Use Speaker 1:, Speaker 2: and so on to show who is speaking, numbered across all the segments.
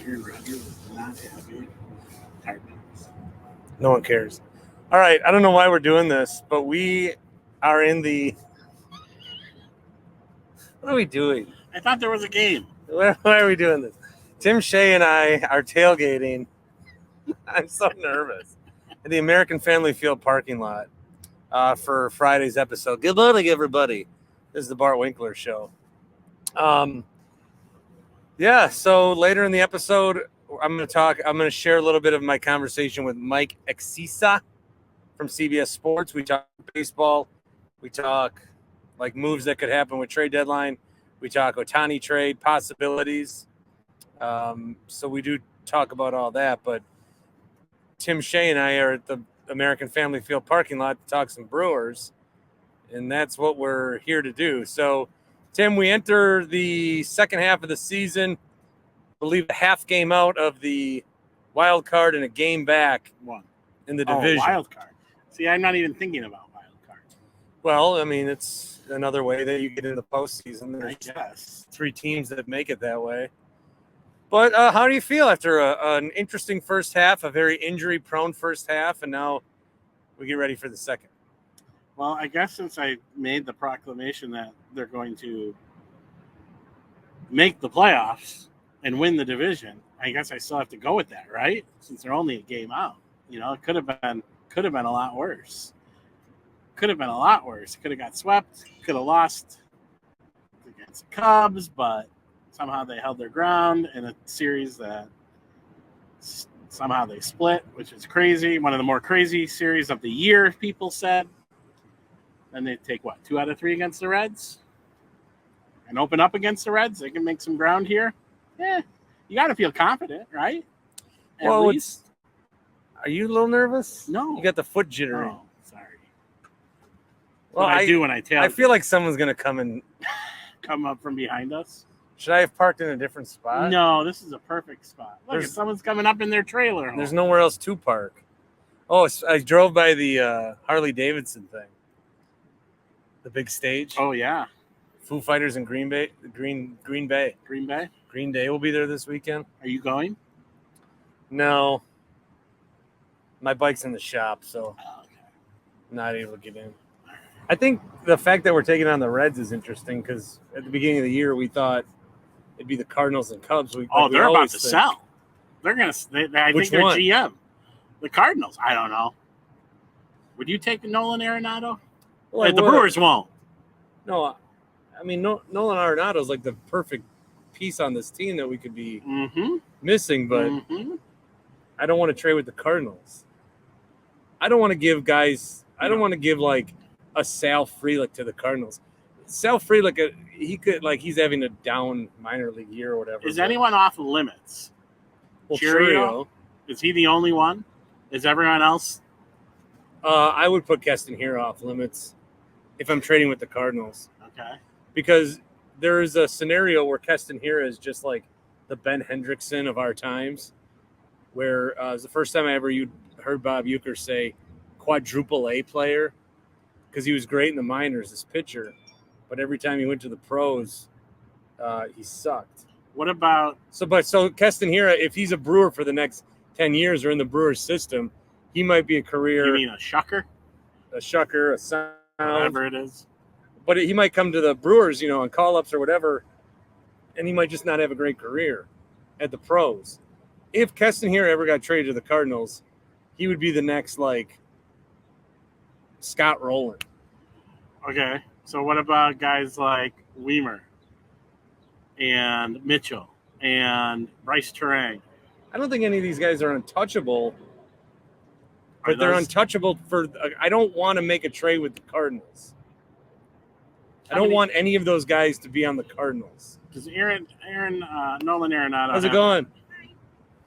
Speaker 1: Aaron Rodgers is not having hard knocks.
Speaker 2: No one cares. All right, I don't know why we're doing this, but we are in the. What are we doing?
Speaker 1: I thought there was a game.
Speaker 2: Why are we doing this? Tim Shea and I are tailgating. I'm so nervous. In the American Family Field parking lot for Friday's episode. Good morning, everybody. This is the Bart Winkler Show. So later in the episode, I'm going to share a little bit of my conversation with Mike Exisa from CBS Sports. We talk baseball. We talk like moves that could happen with trade deadline. We talk Ohtani trade possibilities. So we do talk about all that, but Tim Shea and I are at the American Family Field parking lot to talk some Brewers, and that's what we're here to do. So, Tim, we enter the second half of the season. I believe a half game out of the wild card and a game back in the division.
Speaker 1: Wild card. See, I'm not even thinking about wild card.
Speaker 2: Well, I mean, it's another way that you get in the postseason.
Speaker 1: I guess
Speaker 2: 3 teams that make it that way. But how do you feel after an interesting first half, a very injury-prone first half, and now we get ready for the second?
Speaker 1: Well, I guess since I made the proclamation that they're going to make the playoffs and win the division, I guess I still have to go with that, right? Since they're only a game out. You know, it could have been a lot worse. Could have got swept, could have lost against the Cubs, but somehow they held their ground in a series that somehow they split, which is crazy. One of the more crazy series of the year, people said. And they take, 2 out of 3 against the Reds? And open up against the Reds? They can make some ground here? Yeah. You got to feel confident, right? At least.
Speaker 2: Are you a little nervous?
Speaker 1: No.
Speaker 2: You got the foot jittery.
Speaker 1: Oh, sorry.
Speaker 2: Well,
Speaker 1: I do when I tailgate.
Speaker 2: I feel like someone's going to
Speaker 1: come up from behind us.
Speaker 2: Should I have parked in a different spot?
Speaker 1: No, this is a perfect spot. Look, someone's coming up in their trailer.
Speaker 2: There's nowhere else to park. Oh, I drove by the Harley Davidson thing. The big stage.
Speaker 1: Oh, yeah.
Speaker 2: Foo Fighters in Green Bay. Green Bay. Green Day will be there this weekend.
Speaker 1: Are you going?
Speaker 2: No. My bike's in the shop, so
Speaker 1: okay.
Speaker 2: I'm not able to get in. I think the fact that we're taking on the Reds is interesting because at the beginning of the year we thought it'd be the Cardinals and Cubs.
Speaker 1: They're about to sell. They're going to. I think they're GM. The Cardinals. I don't know. Would you take Nolan Arenado?
Speaker 2: Well,
Speaker 1: the Brewers won't.
Speaker 2: No, I mean Nolan Arenado is like the perfect piece on this team that we could be missing, but I don't want to trade with the Cardinals. I don't want to give guys. I don't want to give like a Sal Frelick to the Cardinals. Sal Frelick, he's having a down minor league year or whatever.
Speaker 1: Is anyone off limits?
Speaker 2: Well, Churio.
Speaker 1: Is he the only one? Is everyone else?
Speaker 2: I would put Keston here off limits if I'm trading with the Cardinals.
Speaker 1: Okay.
Speaker 2: Because there is a scenario where Keston here is just like the Ben Hendrickson of our times, where it was the first time I ever heard Bob Uecker say quadruple A player, because he was great in the minors as pitcher, but every time he went to the pros, he sucked.
Speaker 1: What about
Speaker 2: so Keston here? If he's a Brewer for the next 10 years or in the Brewers system, he might be a career.
Speaker 1: You mean a shucker?
Speaker 2: A shucker, a sound,
Speaker 1: whatever it is.
Speaker 2: But he might come to the Brewers, on call-ups or whatever, and he might just not have a great career at the pros. If Keston here ever got traded to the Cardinals, he would be the next Scott Rowland.
Speaker 1: Okay, so what about guys like Weimer and Mitchell and Bryce Terang?
Speaker 2: I don't think any of these guys are untouchable, but they're untouchable for. I don't want to make a trade with the Cardinals. I don't want any of those guys to be on the Cardinals.
Speaker 1: Does Nolan Arenado?
Speaker 2: How's it going?
Speaker 3: Hi.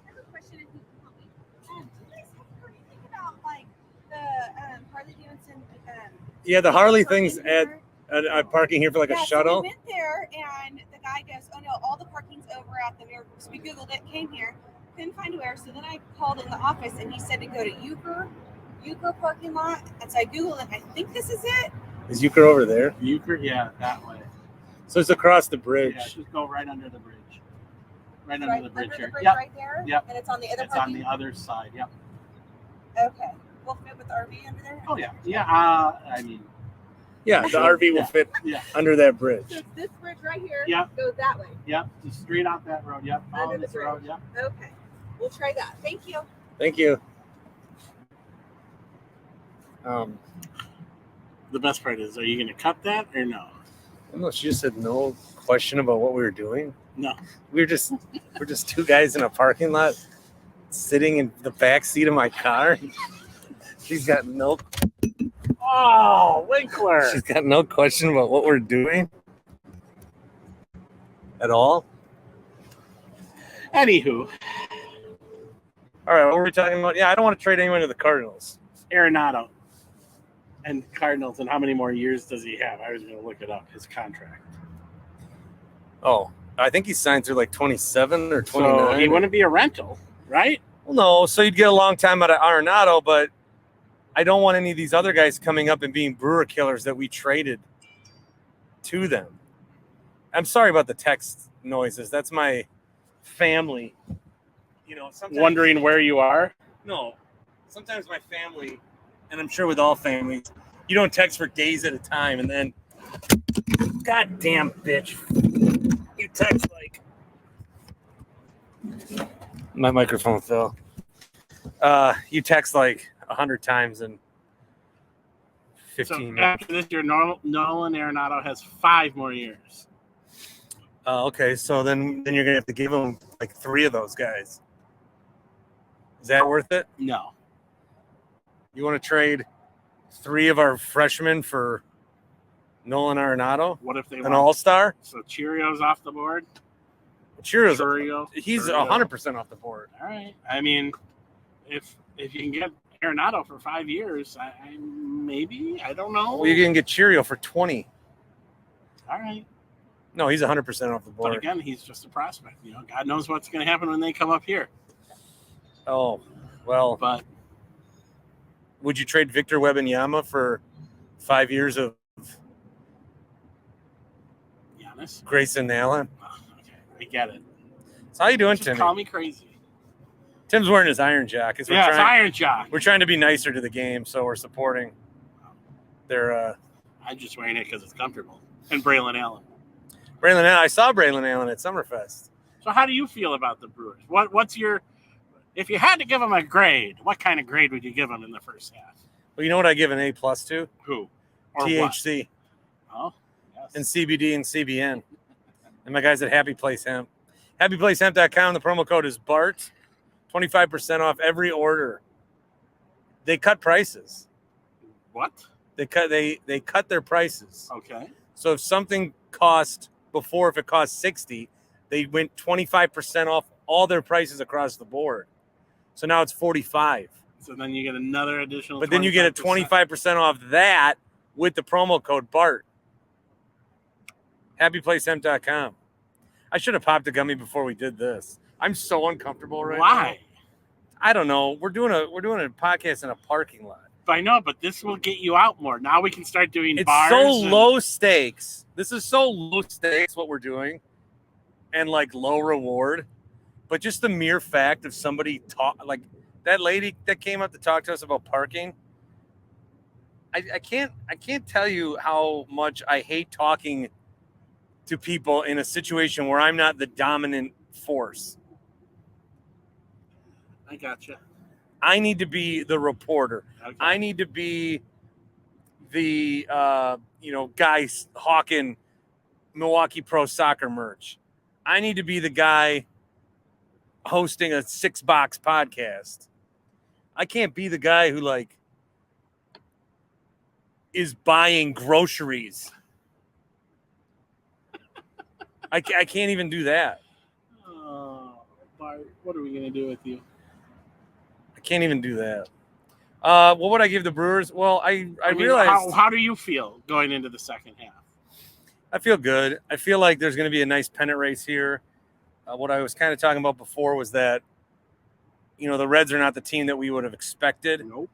Speaker 3: I have a question if you can help me. Do you guys have heard anything about the Harley Davidson?
Speaker 2: Yeah, the Harley thing's at parking here for a shuttle.
Speaker 3: So we went there and the guy goes, "Oh no, all the parking's over at the Miracle." So we Googled it, came here, couldn't find where. So then I called in the office and he said to go to Uecker parking lot. And so I Googled it. I think this is it.
Speaker 2: Is Uecker over there?
Speaker 1: Uecker, yeah, that way.
Speaker 2: So it's across the bridge.
Speaker 1: Yeah, just go right under the bridge. Right under the bridge
Speaker 3: under
Speaker 1: here.
Speaker 3: the bridge
Speaker 1: Yep.
Speaker 3: right there?
Speaker 1: Yep.
Speaker 3: And it's on the other
Speaker 1: It's on the other side. Yep.
Speaker 3: Okay. We'll fit with the RV under there?
Speaker 1: Oh, yeah. Yeah. I mean,
Speaker 2: Yeah, the RV will fit
Speaker 1: yeah.
Speaker 2: under that bridge.
Speaker 3: So this bridge right here
Speaker 1: Yep.
Speaker 3: goes that way.
Speaker 1: Yep. Just straight out that road. Yep. Follow
Speaker 3: Under the
Speaker 1: this road.
Speaker 3: bridge.
Speaker 1: Yep.
Speaker 3: Okay. We'll try that. Thank you.
Speaker 2: Thank you.
Speaker 1: The best part is, are you going to cut that or no?
Speaker 2: No, she just said no question about what we were doing.
Speaker 1: No.
Speaker 2: We're just two guys in a parking lot sitting in the back seat of my car. She's got no
Speaker 1: Winkler.
Speaker 2: She's got no question about what we're doing at all.
Speaker 1: Anywho,
Speaker 2: All right, what were we talking about? Yeah, I don't want to trade anyone to the Cardinals.
Speaker 1: Arenado and Cardinals, and how many more years does he have? I was going to look it up, his contract.
Speaker 2: Oh, I think he signed through like 27 or 29.
Speaker 1: So he wouldn't be a rental, right?
Speaker 2: Well, no, so you'd get a long time out of Arenado, but I don't want any of these other guys coming up and being Brewer killers that we traded to them. I'm sorry about the text noises. That's my family. You know, sometimes
Speaker 1: Wondering where you are.
Speaker 2: No, sometimes my family, and I'm sure with all families, you don't text for days at a time, and then, goddamn bitch, you text like. My microphone fell. You text like 100 times in 15
Speaker 1: So
Speaker 2: minutes.
Speaker 1: after this year, Nolan Arenado has 5 more years.
Speaker 2: Okay, so then you're gonna have to give him like 3 of those guys. Is that worth it?
Speaker 1: No.
Speaker 2: You want to trade 3 of our freshmen for Nolan Arenado,
Speaker 1: What if they
Speaker 2: an
Speaker 1: want?
Speaker 2: all-star?
Speaker 1: So Cheerios off the board.
Speaker 2: Cheerios.
Speaker 1: Churro.
Speaker 2: He's
Speaker 1: Churro.
Speaker 2: 100% off the board.
Speaker 1: All right. I mean, if you can get Arenado for 5 years, I maybe, I don't know.
Speaker 2: Well, you can get Cheerio for 20.
Speaker 1: All right.
Speaker 2: No, he's 100% off the
Speaker 1: But
Speaker 2: board.
Speaker 1: again, he's just a prospect. You know, God knows what's going to happen when they come up here.
Speaker 2: Oh, well,
Speaker 1: But
Speaker 2: would you trade Victor Wembanyama for 5 years of
Speaker 1: Giannis,
Speaker 2: Grayson Allen?
Speaker 1: oh, okay, I get it.
Speaker 2: So how you doing,
Speaker 1: Just
Speaker 2: Timmy?
Speaker 1: call me crazy.
Speaker 2: Tim's wearing his Iron Jack.
Speaker 1: Yeah, it's Iron Jock.
Speaker 2: We're trying to be nicer to the game, so we're supporting their
Speaker 1: I'm just wearing it because it's comfortable. And Braylon Allen.
Speaker 2: Braylon Allen. I saw Braylon Allen at Summerfest.
Speaker 1: So how do you feel about the Brewers? What's your, if you had to give them a grade, what kind of grade would you give them in the first half?
Speaker 2: Well, you know what I give an A+ to?
Speaker 1: Who? Or
Speaker 2: THC
Speaker 1: what? Oh, yes.
Speaker 2: and CBD and CBN. And my guys at Happy Place Hemp. HappyPlaceHemp.com. The promo code is BART. 25% off every order. They cut prices.
Speaker 1: What?
Speaker 2: They cut their prices.
Speaker 1: Okay.
Speaker 2: So if something cost before, if it cost 60, they went 25% off all their prices across the board. So now it's 45.
Speaker 1: So then you get another additional.
Speaker 2: But then you get a 25% off that with the promo code BART. HappyPlaceHemp.com. I should have popped a gummy before we did this. I'm so uncomfortable right now.
Speaker 1: Why?
Speaker 2: I don't know. We're doing a podcast in a parking lot.
Speaker 1: I know, but this will get you out more. Now we can start doing
Speaker 2: It's
Speaker 1: bars.
Speaker 2: so
Speaker 1: and-
Speaker 2: low stakes. This is so low stakes what we're doing, and like low reward. But just the mere fact of somebody like that lady that came up to talk to us about parking. I can't tell you how much I hate talking to people in a situation where I'm not the dominant force.
Speaker 1: I gotcha.
Speaker 2: I need to be the reporter.
Speaker 1: Okay.
Speaker 2: I need to be the guy hawking Milwaukee Pro Soccer merch. I need to be the guy hosting a 6-box podcast. I can't be the guy who is buying groceries. I can't even do that.
Speaker 1: Oh, Bart, what are we gonna do with you?
Speaker 2: I can't even do that. What would I give the Brewers? Well, I
Speaker 1: mean,
Speaker 2: realized
Speaker 1: how do you feel going into the second half?
Speaker 2: I feel good. I feel like there's going to be a nice pennant race here. What I was kind of talking about before was that, the Reds are not the team that we would have expected.
Speaker 1: Nope.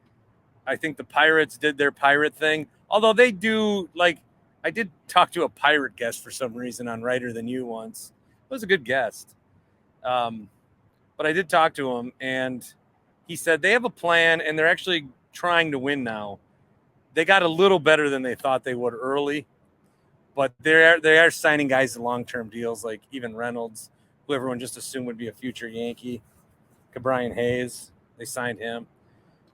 Speaker 2: I think the Pirates did their pirate thing. Although they do, I did talk to a pirate guest for some reason on Writer Than You once. It was a good guest. But I did talk to him, and he said they have a plan, and they're actually trying to win now. They got a little better than they thought they would early, but they are signing guys to long-term deals, like even Reynolds, who everyone just assumed would be a future Yankee. Brian Hayes, they signed him.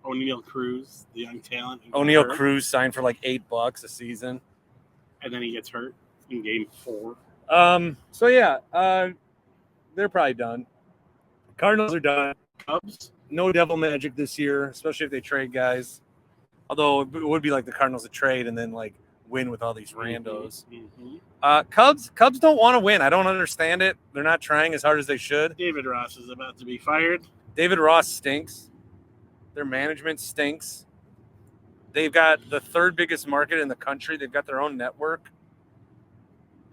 Speaker 1: O'Neal Cruz, the young talent.
Speaker 2: O'Neal Cruz signed for like $8 a season.
Speaker 1: And then he gets hurt in game 4.
Speaker 2: So yeah, they're probably done. Cardinals are done.
Speaker 1: Cubs?
Speaker 2: No devil magic this year, especially if they trade guys. Although it would be like the Cardinals to trade and then like win with all these randos.
Speaker 1: Mm-hmm.
Speaker 2: Cubs don't want to win. I don't understand it. They're not trying as hard as they should.
Speaker 1: David Ross is about to be fired.
Speaker 2: David Ross stinks. Their management stinks. They've got the 3rd biggest market in the country. They've got their own network.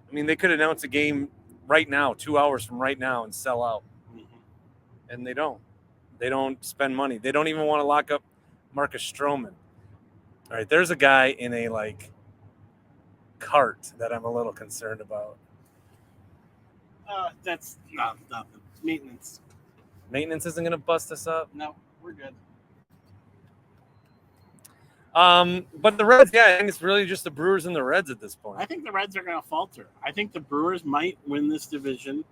Speaker 2: I mean, they could announce a game right now, 2 hours from right now, and sell out.
Speaker 1: Mm-hmm.
Speaker 2: And they don't. They don't spend money. They don't even want to lock up Marcus Stroman. All right, there's a guy in a like cart that I'm a little concerned about.
Speaker 1: That's nothing. Maintenance.
Speaker 2: Maintenance isn't going to bust us up.
Speaker 1: No, we're good.
Speaker 2: But the Reds, I think it's really just the Brewers and the Reds at this point.
Speaker 1: I think the Reds are going to falter. I think the Brewers might win this division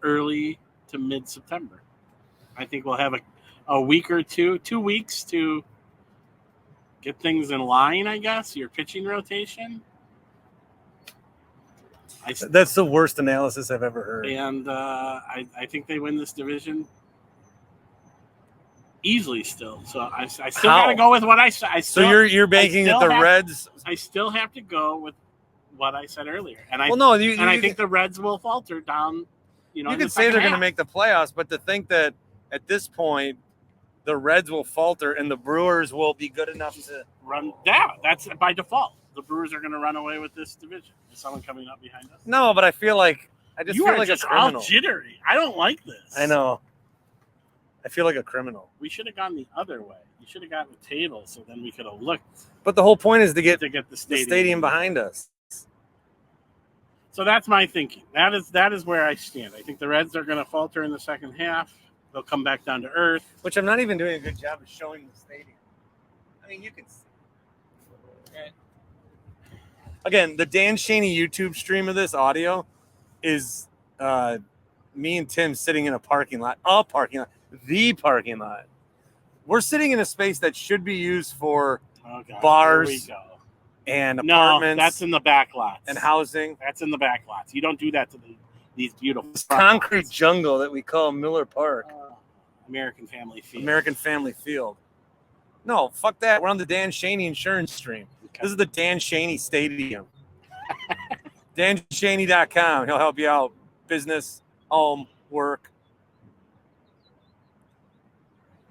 Speaker 1: early to mid-September. I think we'll have a week or 2 weeks to get things in line, I guess, your pitching rotation.
Speaker 2: That's the worst analysis I've ever heard.
Speaker 1: And I think they win this division easily still. So I still got to go with what I said.
Speaker 2: So you're banking that the Reds...
Speaker 1: I still have to go with what I said earlier. And I think the Reds will falter down,
Speaker 2: you could say they're going to make the playoffs, but to think that at this point the Reds will falter and the Brewers will be good enough to
Speaker 1: run. Yeah, that's by default. The Brewers are going to run away with this division. Is someone coming up behind us?
Speaker 2: No, but I feel like I just
Speaker 1: you
Speaker 2: feel
Speaker 1: are
Speaker 2: like
Speaker 1: just
Speaker 2: a criminal.
Speaker 1: All jittery. I don't like this.
Speaker 2: I know. I feel like a criminal.
Speaker 1: We should have gone the other way. You should have gotten the table, so then we could have looked.
Speaker 2: But the whole point is to get
Speaker 1: the
Speaker 2: stadium behind us.
Speaker 1: So that's my thinking. That is where I stand. I think the Reds are going to falter in the second half. They'll come back down to earth.
Speaker 2: Which I'm not even doing a good job of showing the stadium. I mean, you can see. Okay. Again, the Dan Schani YouTube stream of this audio is me and Tim sitting in a parking lot. The parking lot. We're sitting in a space that should be used for bars and apartments.
Speaker 1: No, that's in the back lots.
Speaker 2: And housing.
Speaker 1: That's in the back lots. You don't do that to these beautiful
Speaker 2: concrete
Speaker 1: lots.
Speaker 2: Jungle that we call Miller Park.
Speaker 1: American Family Field.
Speaker 2: American Family Field. No, fuck that. We're on the Dan Schani Insurance stream. Okay. This is the Dan Schani Stadium. DanSchani.com. He'll help you out. Business, home, work.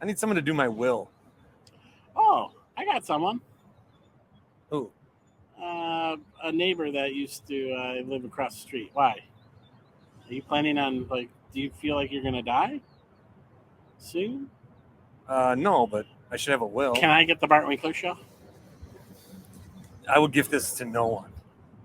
Speaker 2: I need someone to do my will.
Speaker 1: Oh, I got someone.
Speaker 2: Who?
Speaker 1: A neighbor that used to live across the street. Why? Are you planning on, do you feel like you're going to die soon?
Speaker 2: No, but I should have a will.
Speaker 1: Can I get the Bart Winkler Show?
Speaker 2: I would gift this to no one.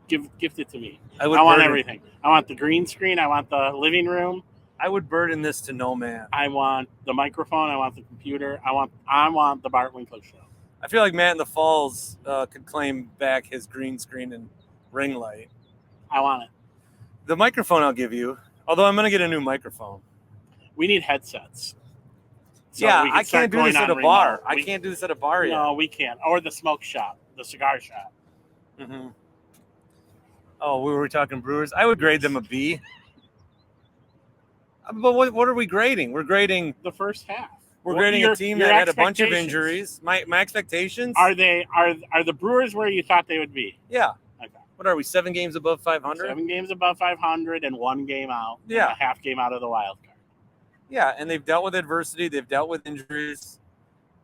Speaker 1: Gift it to me.
Speaker 2: I
Speaker 1: want everything. I want the green screen. I want the living room.
Speaker 2: I would burden this to no man.
Speaker 1: I want the microphone. I want the computer. I want the Bart Winkler Show.
Speaker 2: I feel like Matt in the Falls could claim back his green screen and ring light.
Speaker 1: I want it.
Speaker 2: The microphone I'll give you, although I'm going to get a new microphone.
Speaker 1: We need headsets. So
Speaker 2: I can't do this at a bar. I can't do this at a bar yet.
Speaker 1: No, we can't. Or the smoke shop, the cigar shop.
Speaker 2: Mm-hmm. Oh, we were talking Brewers. I would grade them a B. But what are we grading? We're grading
Speaker 1: the first half.
Speaker 2: We're grading a team that had a bunch of injuries. My expectations
Speaker 1: are the Brewers where you thought they would be?
Speaker 2: Yeah.
Speaker 1: Okay.
Speaker 2: What are we? 7 games above 500?
Speaker 1: 7 games above 500 and 1 game out.
Speaker 2: Yeah.
Speaker 1: A half game out of the wild card.
Speaker 2: Yeah, and they've dealt with adversity. They've dealt with injuries.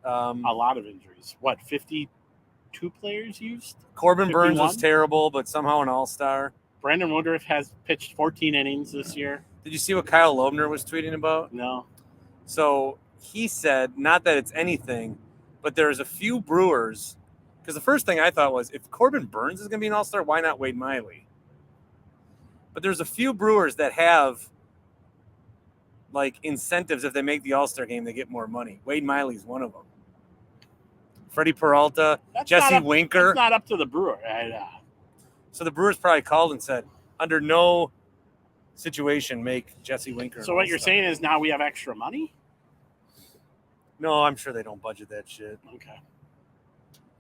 Speaker 1: A lot of injuries. What, 52 players used?
Speaker 2: Corbin
Speaker 1: 51?
Speaker 2: Burns was terrible, but somehow an all-star.
Speaker 1: Brandon Woodruff has pitched 14 innings this year.
Speaker 2: Did you see what Kyle Loebner was tweeting about?
Speaker 1: No.
Speaker 2: So he said, not that it's anything, but there's a few Brewers. Because the first thing I thought was, if Corbin Burns is going to be an all-star, why not Wade Miley? But there's a few Brewers that have like incentives. If they make the All-Star game, they get more money. Wade Miley's one of them. Freddie Peralta, Jesse Winker.
Speaker 1: That's not up to the Brewers.
Speaker 2: So the Brewers probably called and said, under no situation, make Jesse Winker.
Speaker 1: So what you're saying is now we have extra money?
Speaker 2: No, I'm sure they don't budget that shit.
Speaker 1: Okay.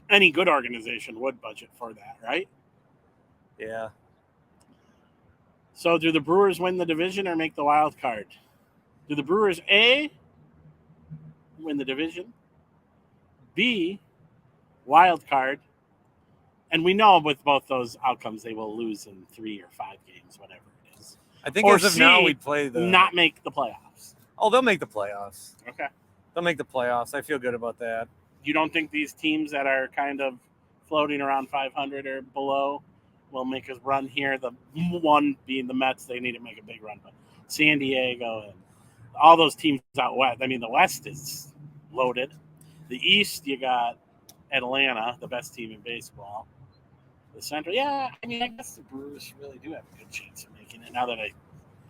Speaker 1: Any good organization would budget for that, right?
Speaker 2: Yeah.
Speaker 1: So do the Brewers win the division or make the wild card? Do the Brewers A, win the division, B, wild card, and we know with both those outcomes they will lose in 3 or 5 games, whatever it is.
Speaker 2: I think
Speaker 1: or
Speaker 2: as of
Speaker 1: C,
Speaker 2: now we'd play the
Speaker 1: not make the playoffs.
Speaker 2: Oh, they'll make the playoffs.
Speaker 1: Okay.
Speaker 2: They'll make the playoffs. I feel good about that.
Speaker 1: You don't think these teams that are kind of floating around 500 or below will make us run here? The one being the Mets, they need to make a big run, but San Diego and all those teams out west. I mean, the West is loaded. The East, you got Atlanta, the best team in baseball. The Central, yeah, I mean, I guess the Brewers really do have a good chance of making it now that I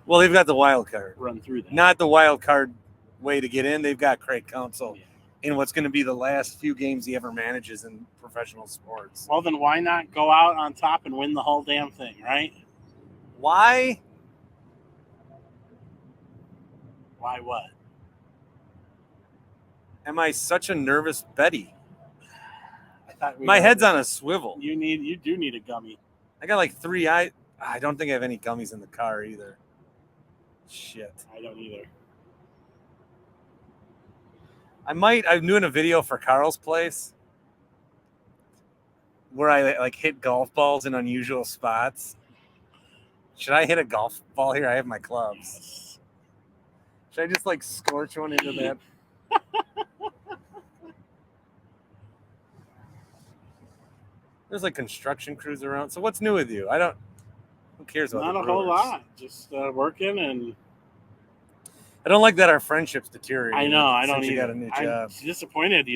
Speaker 2: Well, they've got the wild card.
Speaker 1: run through that.
Speaker 2: Not the wild card way to get in. They've got Craig Counsell
Speaker 1: Yeah.
Speaker 2: in what's going to be the last few games he ever manages in professional sports.
Speaker 1: Well, then why not go out on top and win the whole damn thing, right?
Speaker 2: Why?
Speaker 1: Why what?
Speaker 2: Am I such a nervous Betty?
Speaker 1: I thought
Speaker 2: My head's on a swivel.
Speaker 1: You do need a gummy.
Speaker 2: I got like 3 I don't think I have any gummies in the car either. Shit.
Speaker 1: I don't either.
Speaker 2: I'm doing a video for Carl's place where I like hit golf balls in unusual spots. Should I hit a golf ball here? I have my clubs. Should I just like scorch one into that? There's like construction crews around. So what's new with you? Who cares about
Speaker 1: Not
Speaker 2: the
Speaker 1: a whole
Speaker 2: Brewers?
Speaker 1: lot. Just working and
Speaker 2: I don't like that our friendship's deteriorating.
Speaker 1: I know. I
Speaker 2: since
Speaker 1: don't
Speaker 2: you
Speaker 1: either.
Speaker 2: got a new
Speaker 1: I'm
Speaker 2: job.
Speaker 1: disappointed.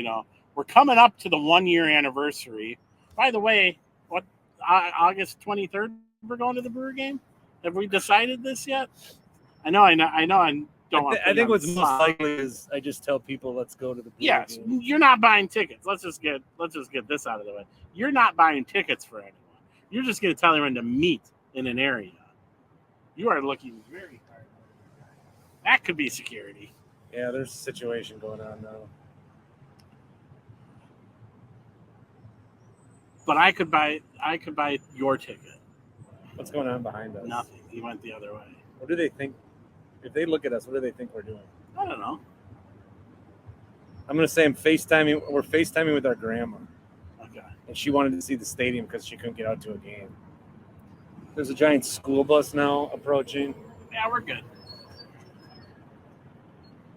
Speaker 1: We're coming up to the 1-year anniversary. By the way, what August 23rd we're going to the Brewer game? Have we decided this yet? I know. I don't want.
Speaker 2: I think what's most likely is I just tell people let's go to the Brewer
Speaker 1: Yes,
Speaker 2: game.
Speaker 1: you're not buying tickets. Let's just get this out of the way. You're not buying tickets for anyone. You're just going to tell everyone to meet in an area. You are looking very hard. That could be security.
Speaker 2: Yeah, there's a situation going on now.
Speaker 1: But I could buy your ticket.
Speaker 2: What's going on behind us?
Speaker 1: Nothing. He went the other way.
Speaker 2: What do they think? If they look at us, what do they think we're doing?
Speaker 1: I don't know.
Speaker 2: I'm going to say we're FaceTiming with our grandma.
Speaker 1: Okay.
Speaker 2: And she wanted to see the stadium because she couldn't get out to a game. There's a giant school bus now approaching.
Speaker 1: Yeah, we're good.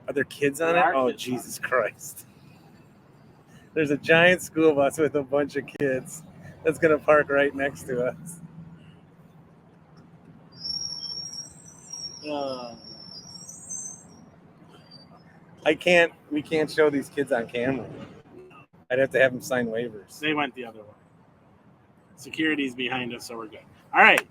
Speaker 2: Are there kids on
Speaker 1: There
Speaker 2: it?
Speaker 1: are
Speaker 2: Oh,
Speaker 1: kids on
Speaker 2: Jesus Christ. There's a giant school bus with a bunch of kids that's going to park right next to us. We can't show these kids on camera. I'd have to have them sign waivers.
Speaker 1: They went the other way. Security's behind us, so we're good. All right.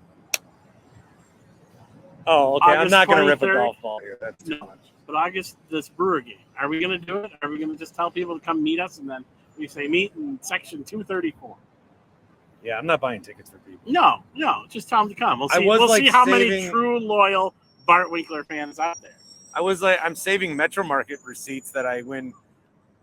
Speaker 2: Oh, okay. I'm
Speaker 1: August
Speaker 2: not going to rip a
Speaker 1: 23rd?
Speaker 2: golf ball here. That's too
Speaker 1: No.
Speaker 2: much.
Speaker 1: But August, this Brewer game. Are we going to do it? Are we going to just tell people to come meet us and then we say meet in section 234?
Speaker 2: Yeah, I'm not buying tickets for people.
Speaker 1: No. Just tell them to come. We'll
Speaker 2: I
Speaker 1: see.
Speaker 2: was,
Speaker 1: We'll
Speaker 2: like,
Speaker 1: see how many
Speaker 2: saving-
Speaker 1: true loyal Bart Winkler fans out there.
Speaker 2: I'm saving Metro Market receipts that I win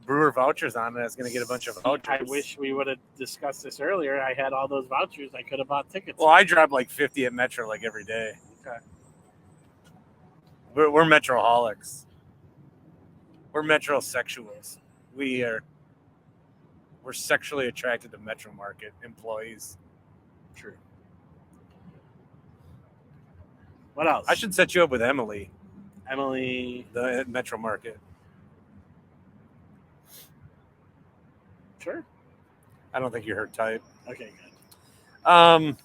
Speaker 2: Brewer vouchers on, and I was going to get a bunch of vouchers.
Speaker 1: I wish we would have discussed this earlier. I had all those vouchers. I could have bought tickets.
Speaker 2: Well, I drop like 50 at Metro like every day.
Speaker 1: Okay.
Speaker 2: We're Metroholics. We're metrosexuals. We're sexually attracted to Metro Market employees.
Speaker 1: True. What else?
Speaker 2: I should set you up with Emily,
Speaker 1: Emily.
Speaker 2: the Metro Market.
Speaker 1: Sure.
Speaker 2: I don't think you're her type.
Speaker 1: Okay, good.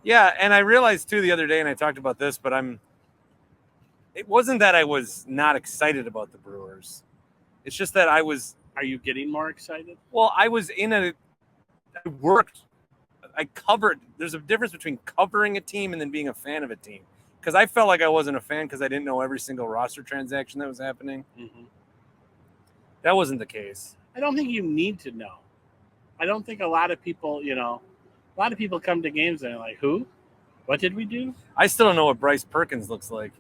Speaker 2: Yeah, and I realized too the other day, and I talked about this, but it wasn't that I was not excited about the Brewers. It's just that I was.
Speaker 1: Are you getting more excited?
Speaker 2: Well, I covered. There's a difference between covering a team and then being a fan of a team. because I felt like I wasn't a fan because I didn't know every single roster transaction that was happening.
Speaker 1: Mm-hmm.
Speaker 2: That wasn't the case.
Speaker 1: I don't think you need to know. I don't think a lot of people, come to games and they're like, who? What did we do?
Speaker 2: I still don't know what Bryce Perkins looks like.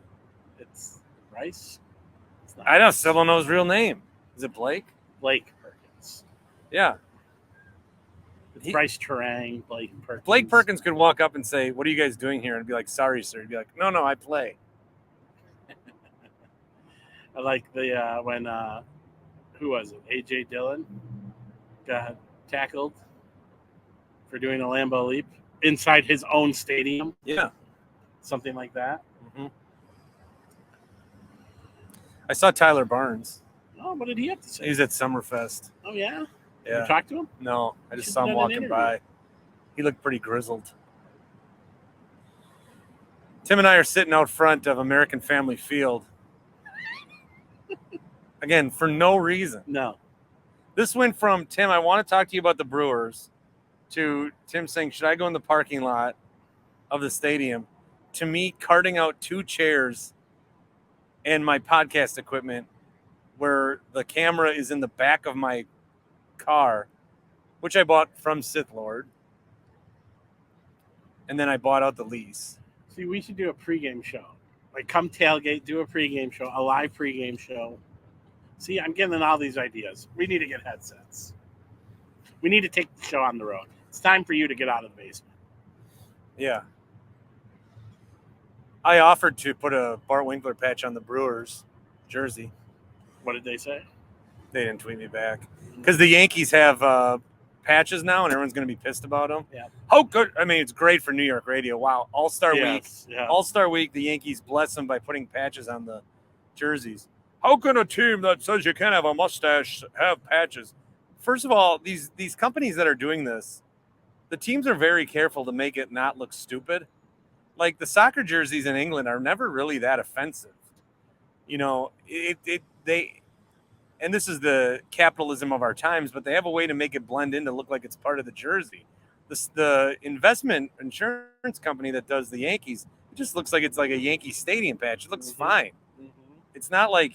Speaker 1: It's Bryce. It's not
Speaker 2: I still don't know his real name. Is it Blake?
Speaker 1: Blake Perkins.
Speaker 2: Yeah.
Speaker 1: It's Bryce Terang, Blake Perkins.
Speaker 2: Blake Perkins could walk up and say, "What are you guys doing here?" And be like, "Sorry, sir." He'd be like, "No, I play."
Speaker 1: I like the when who was it? AJ Dillon got tackled for doing a Lambeau leap inside his own stadium.
Speaker 2: Yeah,
Speaker 1: something like that.
Speaker 2: Mm-hmm. I saw Tyler Barnes.
Speaker 1: Oh, what did he have to say?
Speaker 2: He's at Summerfest.
Speaker 1: Oh yeah.
Speaker 2: Yeah.
Speaker 1: You talked to him?
Speaker 2: No, I just saw him walking by. He looked pretty grizzled. Tim and I are sitting out front of American Family Field. Again, for no reason.
Speaker 1: No.
Speaker 2: This went from, Tim, I want to talk to you about the Brewers, to Tim saying, should I go in the parking lot of the stadium, to me carting out 2 chairs and my podcast equipment where the camera is in the back of my car, which I bought from Sith Lord, and then I bought out the lease.
Speaker 1: See, we should do a pregame show. Like, come tailgate, do a pregame show, a live pregame show. See, I'm getting all these ideas. We need to get headsets. We need to take the show on the road. It's time for you to get out of the basement.
Speaker 2: Yeah. I offered to put a Bart Winkler patch on the Brewers jersey.
Speaker 1: What did they say?
Speaker 2: They didn't tweet me back. Because the Yankees have patches now, and everyone's going to be pissed about them.
Speaker 1: Yeah.
Speaker 2: How good. I mean, it's great for New York radio. Wow. All-Star Week.
Speaker 1: Yeah.
Speaker 2: All-Star Week, the Yankees bless them by putting patches on the jerseys. How can a team that says you can't have a mustache have patches? First of all, these companies that are doing this, the teams are very careful to make it not look stupid. Like, the soccer jerseys in England are never really that offensive. You know, and this is the capitalism of our times, but they have a way to make it blend in to look like it's part of the jersey. The investment insurance company that does the Yankees, it just looks like it's like a Yankee Stadium patch. It looks fine. Mm-hmm. It's not like,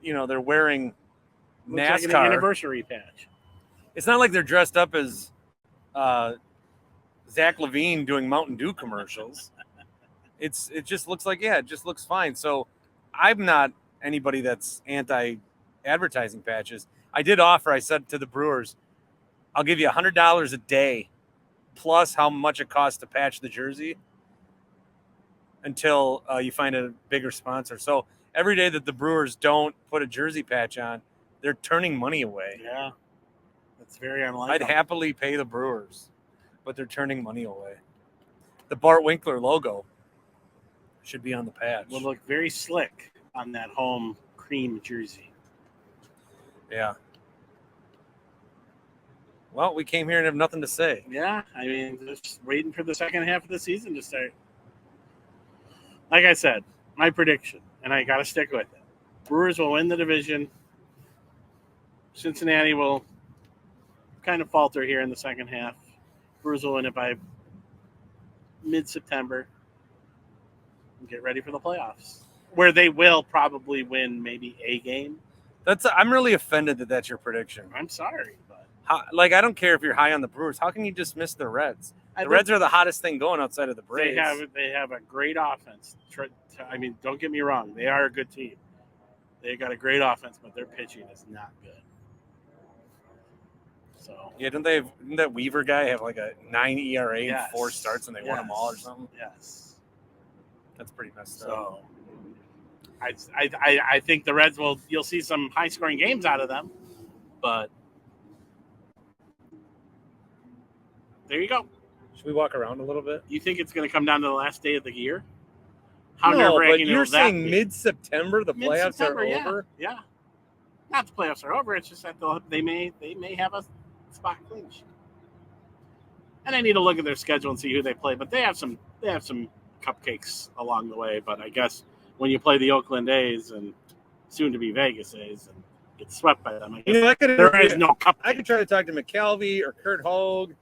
Speaker 2: they're wearing NASCAR.
Speaker 1: Looks like an anniversary patch.
Speaker 2: It's not like they're dressed up as Zach Levine doing Mountain Dew commercials. It just looks like, it just looks fine. So I'm not anybody that's anti-advertising patches. I did offer, I said to the Brewers, I'll give you $100 a day plus how much it costs to patch the jersey until you find a bigger sponsor. So every day that the Brewers don't put a jersey patch on, they're turning money away.
Speaker 1: Yeah, that's very unlikely.
Speaker 2: I'd happily pay the Brewers, but they're turning money away. The Bart Winkler logo should be on the patch.
Speaker 1: Will look very slick on that home cream jersey.
Speaker 2: Yeah. Well, we came here and have nothing to say.
Speaker 1: Yeah, I mean, just waiting for the second half of the season to start. Like I said, my prediction, and I got to stick with it. Brewers will win the division. Cincinnati will kind of falter here in the second half. Brewers will win it by mid-September and get ready for the playoffs, where they will probably win maybe a game.
Speaker 2: I'm really offended that that's your prediction.
Speaker 1: I'm sorry, but
Speaker 2: I don't care if you're high on the Brewers. How can you dismiss the Reds? The Reds are the hottest thing going outside of the Braves.
Speaker 1: They have a great offense. I mean, don't get me wrong. They are a good team. They got a great offense, but their pitching is not good. So
Speaker 2: yeah, didn't that Weaver guy have like a 9 ERA and 4 starts and they won them all or something?
Speaker 1: Yes.
Speaker 2: That's pretty messed up.
Speaker 1: So I think the Reds you'll see some high scoring games out of them, but there you go.
Speaker 2: Should we walk around a little bit?
Speaker 1: You think it's going to come down to the last day of the year? How
Speaker 2: no,
Speaker 1: nerve-wracking
Speaker 2: but you're
Speaker 1: is that
Speaker 2: saying mid-September the playoffs are over?
Speaker 1: Yeah. Not the playoffs are over. It's just that they may have a spot clinch. And I need to look at their schedule and see who they play. But they have some cupcakes along the way. But I guess when you play the Oakland A's and soon to be Vegas A's and get swept by them, I guess there is no cupcake.
Speaker 2: I could try to talk to McKelvey or Kurt Hogue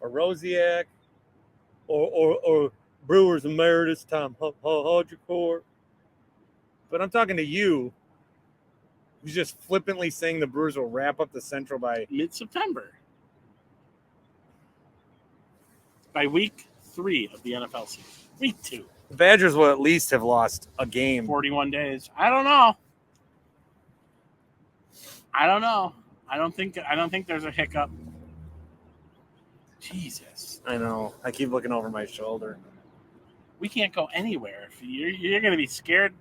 Speaker 2: or Rosiak or Brewers emeritus Tom Hodgecourt. But I'm talking to you, who's just flippantly saying the Brewers will wrap up the Central by
Speaker 1: mid-September. By week 3 of the NFL season. Week 2.
Speaker 2: the Badgers will at least have lost a game.
Speaker 1: 41 days. I don't know. I don't think there's a hiccup. Jesus.
Speaker 2: I know. I keep looking over my shoulder.
Speaker 1: We can't go anywhere. If you're going to be scared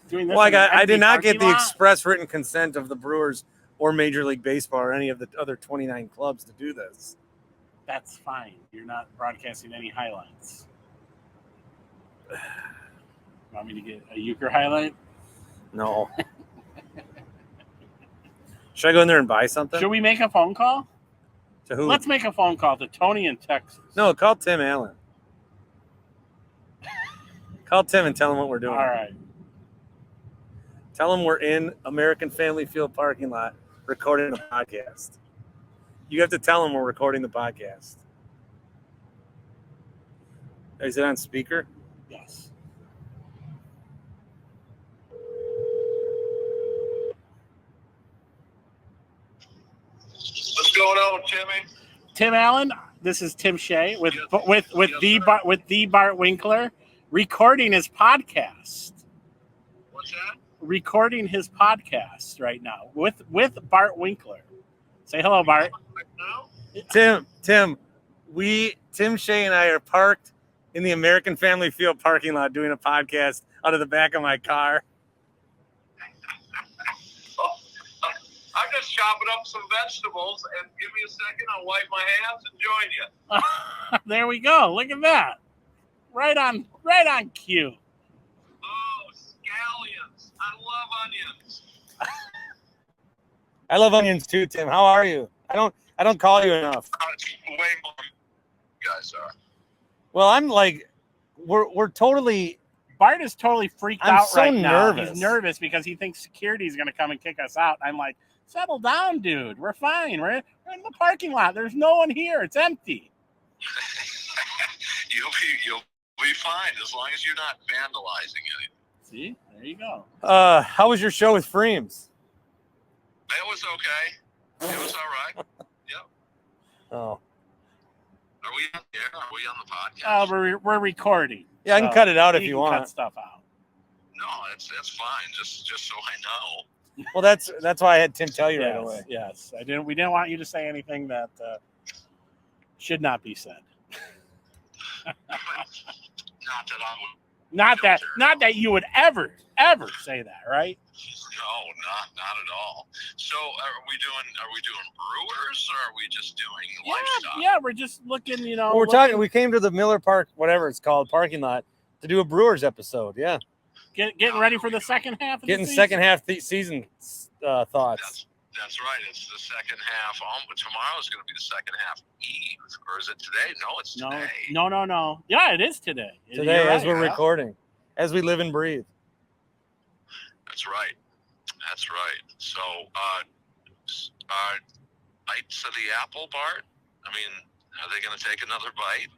Speaker 1: doing this.
Speaker 2: Well, I did not get the
Speaker 1: lot.
Speaker 2: express written consent of the Brewers or Major League Baseball or any of the other 29 clubs to do this.
Speaker 1: That's fine. You're not broadcasting any highlights. Want me to get a euchre highlight?
Speaker 2: No. Should I go in there and buy something?
Speaker 1: Should we make a phone call?
Speaker 2: To who?
Speaker 1: Let's make a phone call to Tony in Texas.
Speaker 2: No, call Tim Allen. Call Tim and tell him what we're doing.
Speaker 1: All right.
Speaker 2: Tell him we're in American Family Field parking lot recording a podcast. You have to tell him we're recording the podcast. Is it on speaker?
Speaker 1: Yes.
Speaker 4: What's going on, Timmy?
Speaker 1: Tim Allen, this is Tim Shea with the Bart Winkler, recording his podcast.
Speaker 4: What's that?
Speaker 1: Recording his podcast right now with Bart Winkler. Say hello, Bart.
Speaker 4: No?
Speaker 2: Tim Shea and I are parked in the American Family Field parking lot doing a podcast out of the back of my car.
Speaker 4: I'm just chopping up some vegetables, and give me a second. I'll wipe my hands and join you.
Speaker 1: There we go. Look at that. Right on cue.
Speaker 4: Oh, scallions. I love onions.
Speaker 2: I love onions too, Tim. How are you? I don't call you enough.
Speaker 4: It's way more than you guys are.
Speaker 2: Well, I'm like, we're totally.
Speaker 1: Bart is totally freaked
Speaker 2: I'm
Speaker 1: out
Speaker 2: so
Speaker 1: right now.
Speaker 2: nervous.
Speaker 1: He's nervous because he thinks security is going to come and kick us out. I'm like, settle down, dude. We're fine. We're in the parking lot. There's no one here. It's empty.
Speaker 4: You'll be fine as long as you're not vandalizing anything.
Speaker 1: See? There you go.
Speaker 2: How was your show with Freems?
Speaker 4: It was okay. It was all right. Yep.
Speaker 2: Oh.
Speaker 4: Are we on the air? Are we on the podcast?
Speaker 1: We're recording.
Speaker 2: Yeah, I can cut it out if you
Speaker 1: can
Speaker 2: want.
Speaker 1: Cut stuff out.
Speaker 4: No, that's fine. Just so I know.
Speaker 2: Well, that's why I had Tim tell you right away.
Speaker 1: Yes. We didn't want you to say anything that should not be said.
Speaker 4: Not that I would.
Speaker 1: Not that you would ever say that, right?
Speaker 4: No, not at all. So, are we doing Brewers, or are we just doing lifestyle?
Speaker 1: Yeah, we're just looking,
Speaker 2: Well, we came to the Miller Park, whatever it's called, parking lot to do a Brewers episode. Yeah.
Speaker 1: Getting ready for the second half of
Speaker 2: Getting
Speaker 1: the season.
Speaker 2: second half season thoughts.
Speaker 4: That's right. It's the second half. Tomorrow's going to be the second half eve, or is it today? No, it's today.
Speaker 1: No. Yeah, it is today.
Speaker 2: Today,
Speaker 1: You're
Speaker 2: as
Speaker 1: right.
Speaker 2: we're recording, as we live and breathe.
Speaker 4: That's right. So, bites of the apple, Bart? I mean, are they going to take another bite?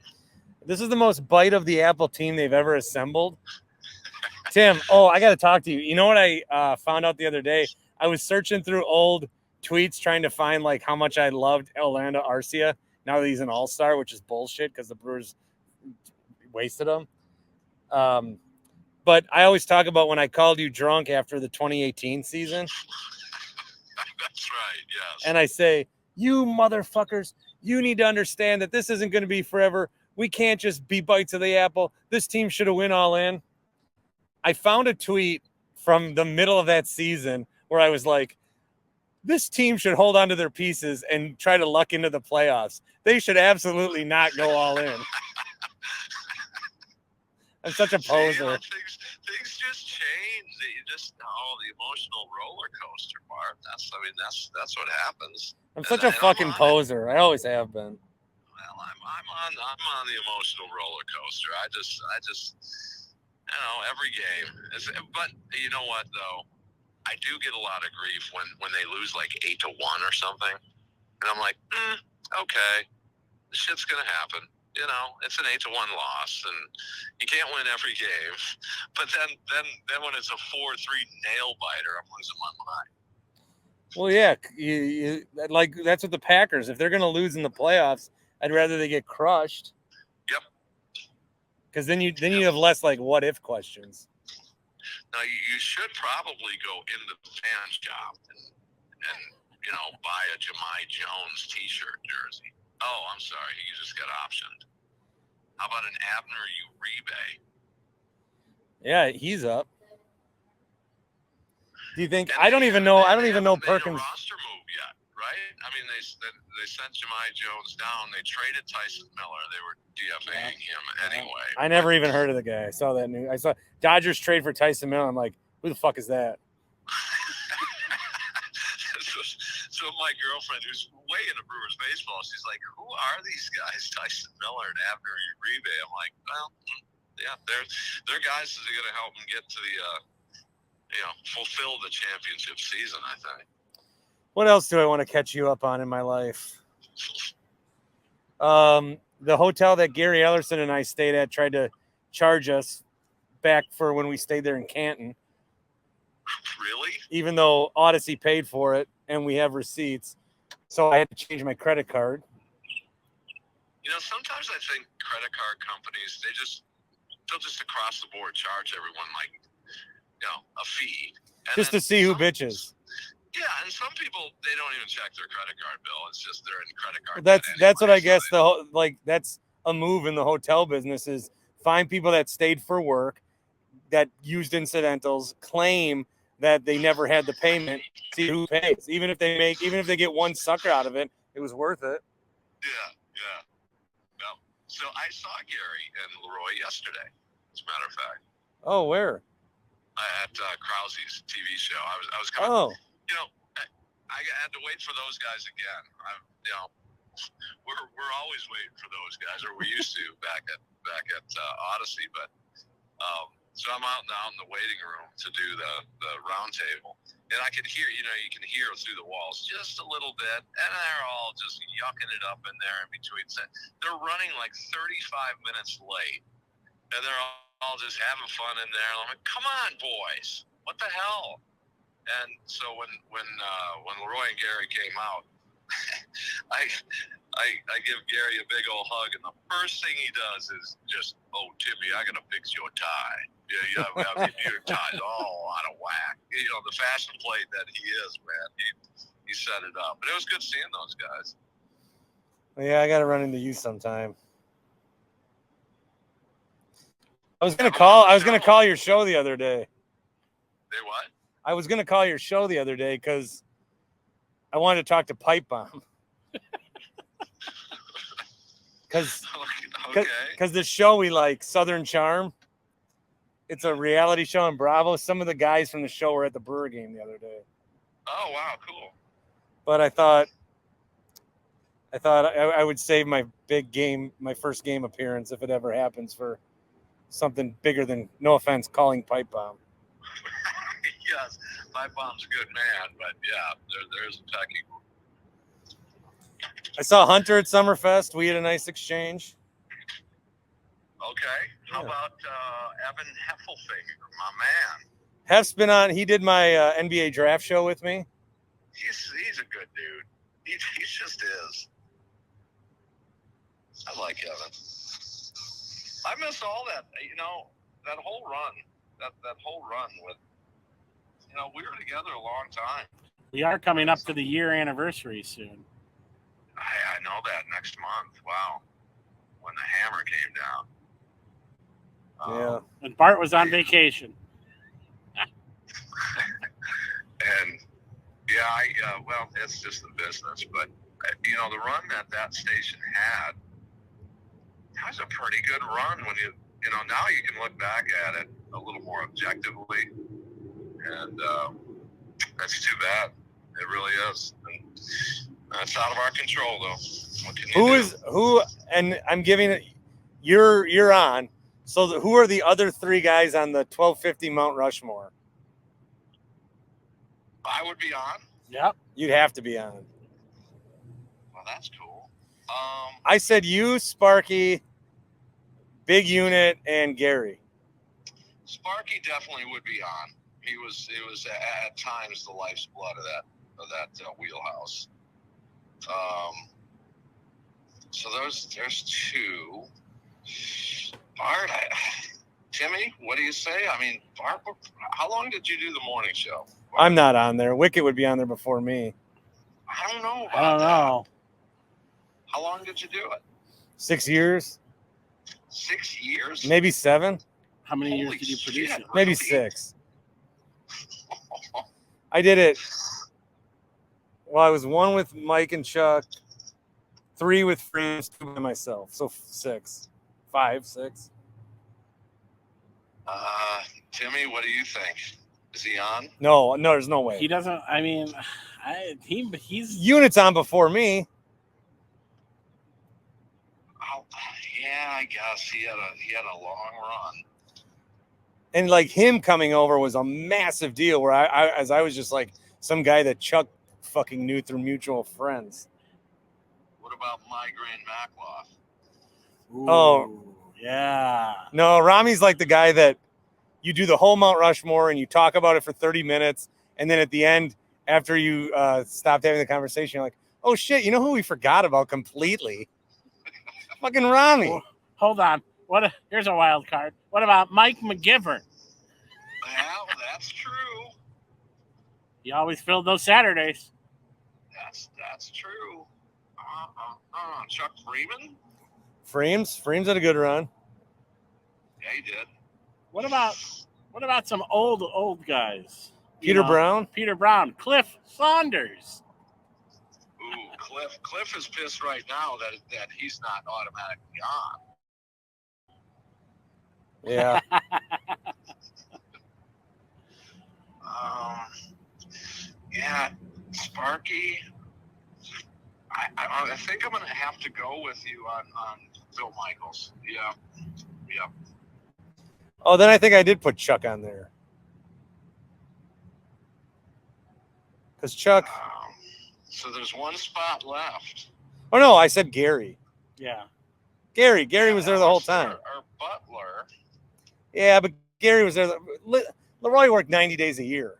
Speaker 2: This is the most bite of the apple team they've ever assembled. Tim, I got to talk to you. You know what I found out the other day? I was searching through old tweets trying to find like how much I loved Orlando Arcia now that he's an all-star, which is bullshit because the Brewers wasted him. But I always talk about when I called you drunk after the 2018 season.
Speaker 4: That's right, yes.
Speaker 2: And I say, you motherfuckers, you need to understand that this isn't going to be forever. We can't just be bites of the apple. This team should have went all in. I found a tweet from the middle of that season where I was like, this team should hold on to their pieces and try to luck into the playoffs. They should absolutely not go all in. I'm such a poser.
Speaker 4: Things just change. You just the emotional roller coaster, Bart. That's what happens.
Speaker 2: I'm such a fucking poser. I always have been.
Speaker 4: Well, I'm on the emotional roller coaster. I just every game. But you know what though? I do get a lot of grief when they lose like 8-1 or something, and I'm like, okay, this shit's gonna happen. You know, it's an 8-1 loss, and you can't win every game. But then when it's a 4-3 nail biter, I'm losing my mind.
Speaker 2: Well, yeah, like that's what the Packers. If they're going to lose in the playoffs, I'd rather they get crushed.
Speaker 4: Yep.
Speaker 2: Because then you have less like what if questions.
Speaker 4: Now you should probably go into the fan shop and you know, buy a Jemai Jones T-shirt jersey. Oh, I'm sorry, you just got optioned. How about an Abner Uribe?
Speaker 2: Yeah, he's up. Do you think?
Speaker 4: And
Speaker 2: I don't even know
Speaker 4: haven't
Speaker 2: Perkins.
Speaker 4: made a roster move yet, right? I mean, they sent Jemai Jones down. They traded Tyson Miller. They were DFAing him anyway.
Speaker 2: I never even heard of the guy. I saw that news. I saw Dodgers trade for Tyson Miller. I'm like, who the fuck is that?
Speaker 4: So my girlfriend, who's way into Brewers baseball, she's like, "Who are these guys, Tyson Miller and Abner Uribe?" I'm like, "Well, yeah, they're guys that are going to help them get to the, fulfill the championship season, I think."
Speaker 2: What else do I want to catch you up on in my life? The hotel that Gary Ellerson and I stayed at tried to charge us back for when we stayed there in Canton.
Speaker 4: Really?
Speaker 2: Even though Odyssey paid for it and we have receipts. So I had to change my credit card.
Speaker 4: You know, sometimes I think credit card companies, they'll just across the board charge everyone like, you know, a fee. And
Speaker 2: Just to see who bitches.
Speaker 4: Yeah, and some people, they don't even check their credit card bill. It's just they're in credit card.
Speaker 2: That's what I guess that's a move in the hotel business is find people that stayed for work, that used incidentals, claim that they never had the payment, see who pays. Even if they get one sucker out of it, it was worth it.
Speaker 4: Yeah. Well, so I saw Gary and Leroy yesterday, as a matter of fact.
Speaker 2: Oh, where?
Speaker 4: At Krause's TV show. I was coming.
Speaker 2: Oh.
Speaker 4: You know, I had to wait for those guys again. We're always waiting for those guys, or we used to back at Odyssey. But so I'm out in the waiting room to do the round table, and I could hear, you can hear through the walls just a little bit, and they're all just yucking it up in there in between. They're running like 35 minutes late, and they're all just having fun in there. I'm like, come on, boys, what the hell? And so when Leroy and Gary came out, I give Gary a big old hug, and the first thing he does is just, "Oh, Timmy, I gotta fix your tie. Yeah, I mean, your tie's all out of whack." You know, the fashion plate that he is, man. He set it up, but it was good seeing those guys.
Speaker 2: Yeah, I gotta run into you sometime. I was gonna call your show the other day.
Speaker 4: They what?
Speaker 2: I was going to call your show the other day because I wanted to talk to Pipe Bomb. Because the show we like, Southern Charm, it's a reality show on Bravo. Some of the guys from the show were at the Brewer game the other day.
Speaker 4: Oh, wow, cool.
Speaker 2: But I thought I would save my big game, my first game appearance, if it ever happens, for something bigger than, no offense, calling Pipe Bomb.
Speaker 4: Yes, Pipe Bomb's a good man, but yeah, there's a pecking.
Speaker 2: I saw Hunter at Summerfest. We had a nice exchange.
Speaker 4: Okay. How about Evan Heffelfinger, my man?
Speaker 2: Hef's been on. He did my NBA draft show with me.
Speaker 4: He's a good dude. He just is. I like Evan. I miss all that. That whole run. That whole run with. We were together a long time.
Speaker 1: We are coming up to the year anniversary soon.
Speaker 4: I know that next month. Wow. When the hammer came down.
Speaker 2: Yeah.
Speaker 1: And Bart was on vacation.
Speaker 4: And yeah, well, it's just the business. But, the run that station had, that was a pretty good run when now you can look back at it a little more objectively. And that's too bad. It really is. And that's out of our control, though. What can you do?
Speaker 2: Who? And I'm giving it. You're on. So who are the other three guys on the 1250 Mount Rushmore?
Speaker 4: I would be on.
Speaker 1: Yep.
Speaker 2: You'd have to be on.
Speaker 4: Well, that's cool.
Speaker 2: I said you, Sparky, Big Unit, and Gary.
Speaker 4: Sparky definitely would be on. He was at times the life's blood of that wheelhouse. So there's two. Bart, Timmy, what do you say? I mean, Bart, how long did you do the morning show? Bart?
Speaker 2: I'm not on there. Wicket would be on there before me.
Speaker 4: I don't know about
Speaker 1: I don't know.
Speaker 4: that. How long did you do it?
Speaker 2: 6 years,
Speaker 4: 6 years?
Speaker 2: maybe 7,
Speaker 1: How many years
Speaker 4: Holy
Speaker 1: did you produce
Speaker 4: shit.
Speaker 1: it?
Speaker 2: maybe 6. I did it. Well, I was 1 with Mike and Chuck, 3 with friends, 2 by myself. So 6, 5, 6.
Speaker 4: Timmy, what do you think? Is he on?
Speaker 2: No, there's no way.
Speaker 1: He doesn't. I mean, he's
Speaker 2: Unit's on before me.
Speaker 4: Oh, yeah, I guess he had a long run.
Speaker 2: And like him coming over was a massive deal where I was just like some guy that Chuck fucking knew through mutual friends.
Speaker 4: What about Migraine Macloff?
Speaker 1: Ooh,
Speaker 2: Oh.
Speaker 1: yeah.
Speaker 2: No, Rami's like the guy that you do the whole Mount Rushmore and you talk about it for 30 minutes. And then at the end, after you stopped having the conversation, you're like, oh shit, you know who we forgot about completely? Fucking Rami.
Speaker 1: Oh, hold on. Here's a wild card. What about Mike McGivern?
Speaker 4: Well, that's true.
Speaker 1: He always filled those Saturdays.
Speaker 4: That's true. Chuck Freeman?
Speaker 2: Frames had a good run.
Speaker 4: Yeah, he did.
Speaker 1: What about some old guys?
Speaker 2: Peter Brown?
Speaker 1: Peter Brown. Cliff Saunders.
Speaker 4: Ooh, Cliff is pissed right now that he's not automatically on.
Speaker 2: Yeah.
Speaker 4: Yeah, Sparky. I think I'm gonna have to go with you on Bill Michaels. Yeah.
Speaker 2: Oh, then I think I did put Chuck on there. Because Chuck.
Speaker 4: So there's one spot left.
Speaker 2: Oh no, I said Gary.
Speaker 1: Yeah.
Speaker 2: Gary was there the whole time.
Speaker 4: Our Butler.
Speaker 2: Yeah, but Gary was there. Leroy worked 90 days a year.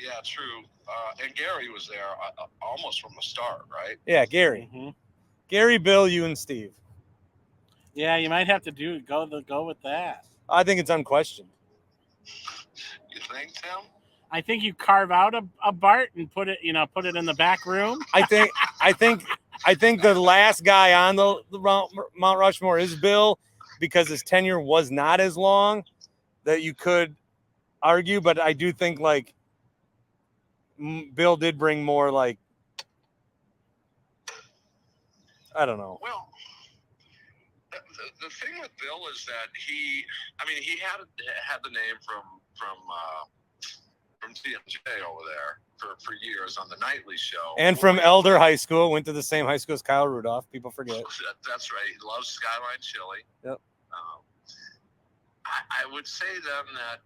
Speaker 4: Yeah, true. And Gary was there almost from the start, right?
Speaker 2: Yeah, Gary.
Speaker 1: Mm-hmm.
Speaker 2: Gary, Bill, you, and Steve.
Speaker 1: Yeah, you might have to go with that.
Speaker 2: I think it's unquestioned.
Speaker 4: You think, Tim?
Speaker 1: I think you carve out a Bart and put it in the back room.
Speaker 2: I think the last guy on the Mount Rushmore is Bill because his tenure was not as long that you could argue, but I do think like Bill did bring more like I don't know.
Speaker 4: Well, the thing with Bill is that he had the name from TMJ over there for years on the nightly show.
Speaker 2: And from Elder High School, went to the same high school as Kyle Rudolph. People forget.
Speaker 4: That's right. He loves Skyline Chili.
Speaker 2: Yep.
Speaker 4: I would say then that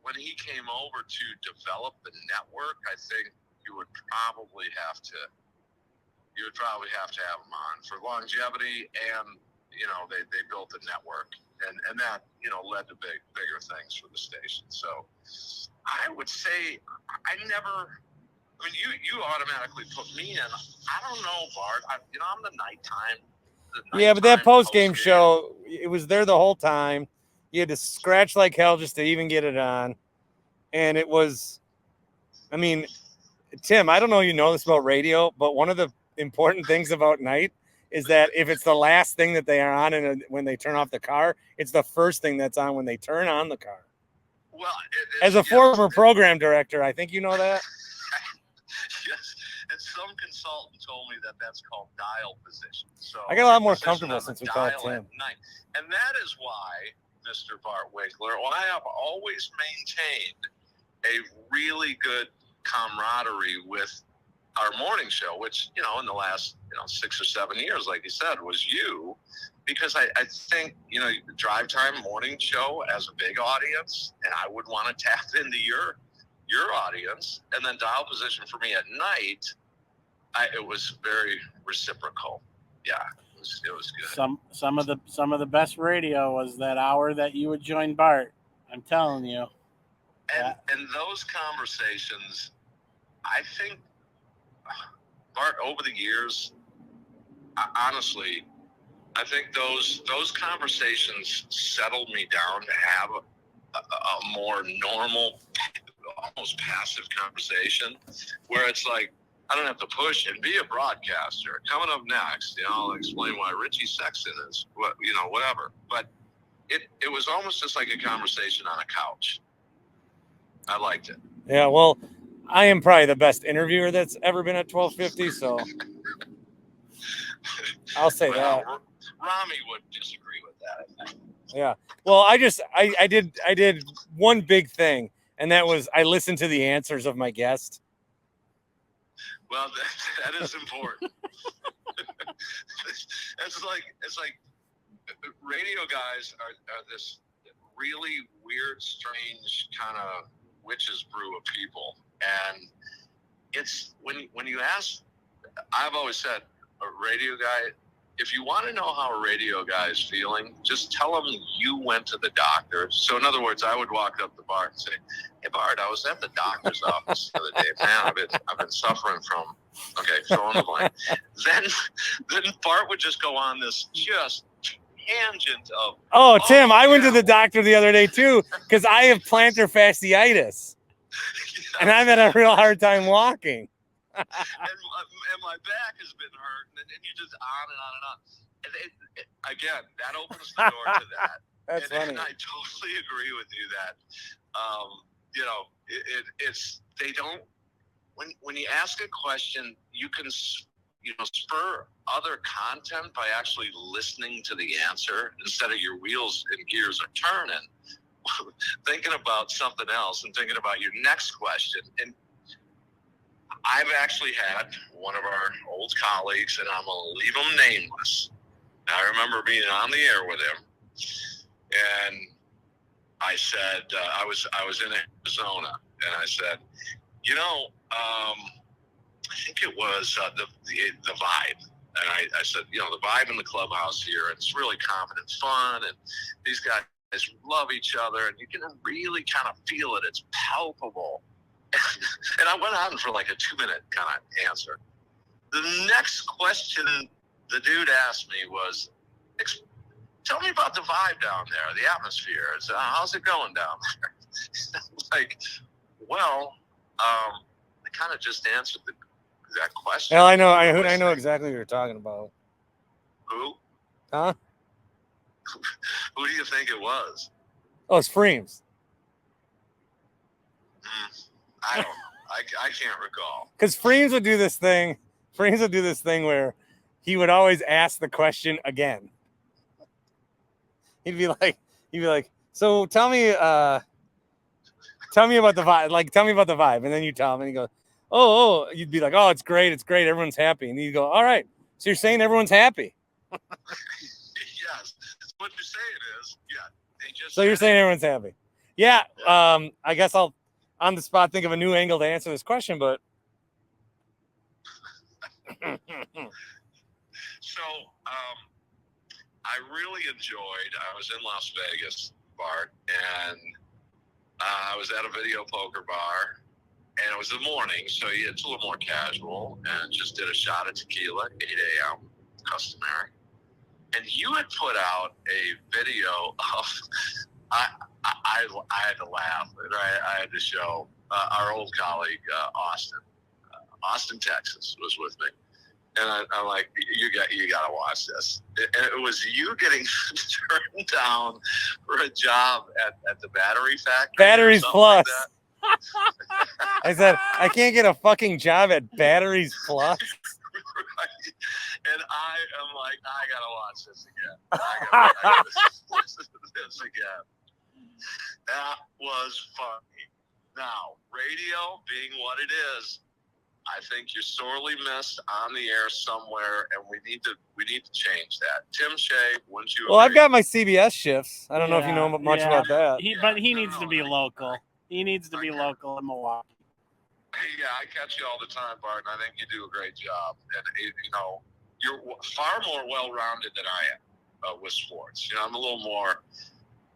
Speaker 4: when he came over to develop the network, I think you would probably have to have him on for longevity, and they built the network, and that led to bigger things for the station. So I would say you automatically put me in. I don't know, Bart. I'm the nighttime.
Speaker 2: Yeah, but that post-game show, it was there the whole time. You had to scratch like hell just to even get it on. And it was, Tim, I don't know you know this about radio, but one of the important things about night is that if it's the last thing that they are on and when they turn off the car, it's the first thing that's on when they turn on the car.
Speaker 4: Well,
Speaker 2: as a former program director, I think you know that.
Speaker 4: Yes, and some consultant told me that that's called dial position. So
Speaker 2: I got a lot more comfortable since we called Tim.
Speaker 4: And that is why, Mr. Bart Winkler, I have always maintained a really good camaraderie with our morning show, which, in the last, 6 or 7 years, like you said, was you, because I think, the drive time morning show as a big audience, and I would want to tap into your audience, and then dial position for me at night it was very reciprocal. Yeah, it was good.
Speaker 1: Some of the best radio was that hour that you would join Bart. I'm telling you.
Speaker 4: And those conversations, I think, Bart, over the years, honestly, I think those conversations settled me down to have a more normal, almost passive conversation, where it's like, I don't have to push and be a broadcaster. Coming up next, I'll explain why Richie Sexton is whatever. But it was almost just like a conversation on a couch. I liked it.
Speaker 2: Yeah, well, I am probably the best interviewer that's ever been at 1250, so I'll say that.
Speaker 4: Rami would disagree with that, I think.
Speaker 2: Yeah. Well, I did one big thing, and that was I listened to the answers of my guest.
Speaker 4: Well, that is important. It's like radio guys are this really weird, strange kind of witch's brew of people, and it's when you ask. I've always said, a radio guy, if you want to know how a radio guy is feeling, just tell him you went to the doctor. So in other words, I would walk up to Bart and say, "Hey Bart, I was at the doctor's office the other day. Man, I've been suffering from," okay, fill in the blank. Then Bart would just go on this just tangent of,
Speaker 2: "Oh, Tim, I went to the doctor the other day too because I have plantar fasciitis, and I've had a real hard time walking."
Speaker 4: and my back has been hurt, and you just on and on and on. And again, that opens the door to that.
Speaker 2: That's funny.
Speaker 4: And I totally agree with you that, it's they don't. When you ask a question, you can spur other content by actually listening to the answer instead of your wheels and gears are turning, thinking about something else and thinking about your next question. And I've actually had one of our old colleagues, and I'm going to leave him nameless. I remember being on the air with him, and I said, I was in Arizona, and I said, I think it was the vibe. And I said, the vibe in the clubhouse here, and it's really confident fun, and these guys love each other, and you can really kind of feel it. It's palpable. And I went on for like a 2-minute kind of answer. The next question the dude asked me was, "Tell me about the vibe down there, the atmosphere. How's it going down there?" Like, well, I kind of just answered that question.
Speaker 2: Well, I know exactly what you're talking about.
Speaker 4: Who?
Speaker 2: Huh?
Speaker 4: Who do you think it was?
Speaker 2: Oh, it's Freems.
Speaker 4: I don't know. I can't recall.
Speaker 2: Because Freems would do this thing. Freems would do this thing where he would always ask the question again. He'd be like, "So tell me about the vibe. Like, tell me about the vibe." And then you tell him, and he goes, "Oh." You'd be like, "Oh, it's great. It's great. Everyone's happy." And he'd go, "All right. So you're saying everyone's happy?"
Speaker 4: Yes. What you're saying is, yeah.
Speaker 2: So you're saying everyone's happy? Yeah. I guess I'll on the spot think of a new angle to answer this question, but
Speaker 4: so I really enjoyed. I was in Las Vegas, Bart, and I was at a video poker bar, and it was the morning, so it's a little more casual, and just did a shot of tequila, 8 a.m., customary. And you had put out a video of, I had to laugh, and I had to show our old colleague, Austin, Texas, was with me. And I'm like, you got to watch this. And it was you getting turned down for a job at the battery factory.
Speaker 2: Batteries Plus.
Speaker 4: Like
Speaker 2: I said, I can't get a fucking job at Batteries Plus.
Speaker 4: Right. And I am like, I got to watch this again. I gotta this again. That was funny. Now, radio being what it is, I think you're sorely missed on the air somewhere, and we need to change that. Tim Shea, wouldn't you?
Speaker 2: Well,
Speaker 4: agree?
Speaker 2: I've got my CBS shifts. I don't know if you know much about that.
Speaker 1: He needs to be local. He needs to be local in Milwaukee.
Speaker 4: Yeah, I catch you all the time, Bart, and I think you do a great job. And, you're far more well-rounded than I am with sports. I'm a little more,